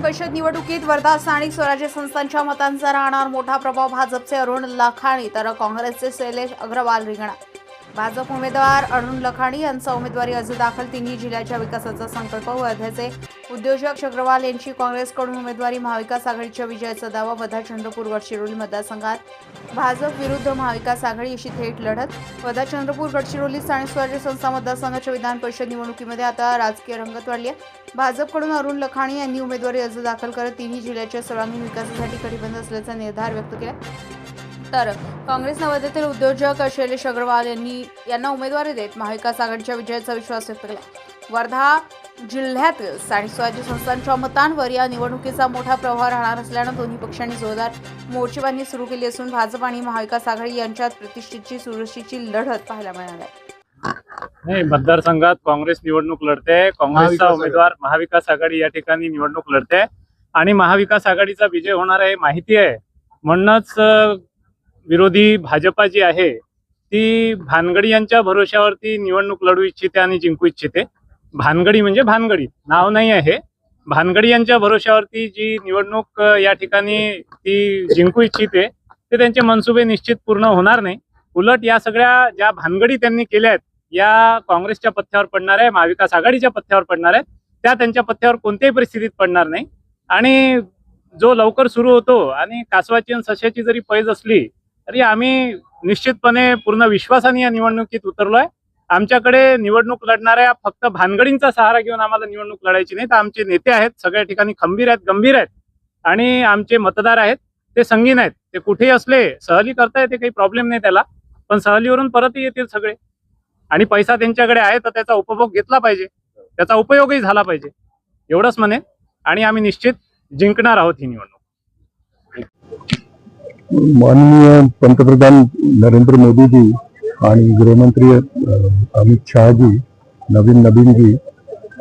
विधान परिषद निवडणुकीत वर्धा स्थानिक स्वराज्य संस्थांच्या मतांचा राहणार मोठा प्रभाव. भाजपचे अरुण लखानी तर काँग्रेसचे शैलेश अग्रवाल रिंगणात. भाजप उमेदवार अरुण लखानी यांचा उमेदवारी अर्ज दाखल. तिन्ही जिल्ह्याच्या विकासाचा संकल्प. वर्ध्याचे उद्योजक अग्रवाल यांची काँग्रेसकडून उमेदवारी. महाविकास आघाडीच्या विजयाचा दावा. वर्धा चंद्रपूर गडचिरोली मतदारसंघात भाजप विरुद्ध महाविकास आघाडी अशी थेट लढत. वर्धा चंद्रपूर गडचिरोली स्थानिक स्वराज्य संस्था मतदारसंघाच्या विधान परिषद निवडणुकीमध्ये आता राजकीय रंगत वाढली आहे. भाजपकडून अरुण लखानी यांनी उमेदवारी अर्ज दाखल करत तिन्ही जिल्ह्याच्या सर्वांगीण विकासासाठी कटिबद्ध असल्याचा निर्धार व्यक्त केला. तर काँग्रेस वर्धेतील उद्योजक शैलेश अग्रवाल यांना उमेदवारी देत महाविकास आघाडीच्या विजयाचा विश्वास व्यक्त केला. वर्धा जिल्ह्यातील स्थानिक स्वराज्य संस्थांच्या मतांवर या निवडणुकीचा मोठा प्रभाव राहणार असल्यानं दोन्ही पक्षांनी जोरदार मोर्चेबांधणी सुरू केली असून भाजप आणि महाविकास आघाडी यांच्यात प्रतिष्ठेची चुरशीची लढत पाहायला मिळाली आहे. नाही, मतदारसंघात काँग्रेस निवडणूक लढते. काँग्रेसचा उमेदवार महाविकास आघाडी या ठिकाणी निवडणूक लढते आणि महाविकास आघाडीचा विजय होणार आहे माहिती आहे. म्हणूनच विरोधी भाजपा जी आहे ती भानगडी यांच्या भरोश्यावरती निवडणूक लढू इच्छिते आणि जिंकू इच्छिते. भानगडी म्हणजे भानगडी नाव नाही आहे. भानगडी यांच्या भरोश्यावरती जी निवडणूक या ठिकाणी ती जिंकू इच्छिते ते त्यांचे मनसुबे निश्चित पूर्ण होणार नाही. उलट या सगळ्या ज्या भानगडी त्यांनी केल्या आहेत या काँग्रेसच्या पथ्यावर पडणार आहे, महाविकास आघाडीच्या पथ्यावर पडणार आहेत. त्या त्यांच्या पथ्यावर कोणत्याही परिस्थितीत पडणार नाही. आणि जो लवकर सुरू होतो आणि कासवाची आणि सश्याची जरी पैज असली तरी आम्ही निश्चितपणे पूर्ण विश्वासाने या निवडणुकीत उतरलोय. आमच्याकडे निवडणूक लढणाऱ्या फक्त भानगडींचा सहारा घेऊन आम्हाला निवडणूक लढायची नाही. तर आमचे नेते आहेत, सगळ्या ठिकाणी खंबीर आहेत, गंभीर आहेत आणि आमचे मतदार आहेत ते संगीन आहेत. ते कुठेही असले सहली करता येते, काही प्रॉब्लेम नाही त्याला, पण सहलीवरून परतही येतील सगळे. आणि पैसा त्यांच्याकडे आहे तर त्याचा उपभोग घेतला पाहिजे, त्याचा उपयोगही झाला पाहिजे, एवढंच म्हणे. आणि आम्ही निश्चित जिंकणार आहोत ही निवडणूक. माननीय पंतप्रधान नरेंद्र मोदीजी आणि गृहमंत्री अमित शहाजी, नवीन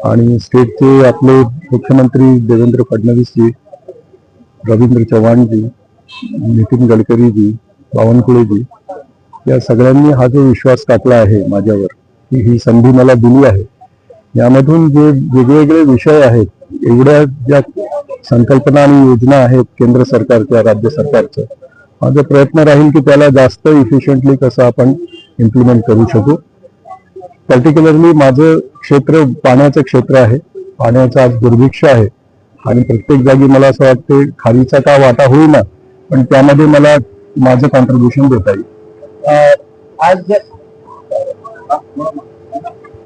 आणि स्टेटचे आपले मुख्यमंत्री देवेंद्र फडणवीसजी, रवींद्र चव्हाणजी, नितीन गडकरीजी, बावनकुळेजी या सगळ्यांनी हा जो विश्वास टाकला आहे माझ्यावर की ही संधी मला दिली आहे, यामधून जे वेगवेगळे विषय आहेत, एवढ्या ज्या संकल्पना आणि योजना आहेत केंद्र सरकारच्या, राज्य सरकारच्या, माझा प्रयत्न राहील की त्याला जास्त इफिशियंटली कसं आपण इम्प्लिमेंट करू शकू. पर्टिक्युलरली माझं क्षेत्र पाण्याचं क्षेत्र आहे. पाण्याचा आज दुर्भिक्ष आहे आणि प्रत्येक जागी मला असं वाटते खालीचा का वाटा होईना पण त्यामध्ये मला माझं कॉन्ट्रीब्युशन देता येईल. आज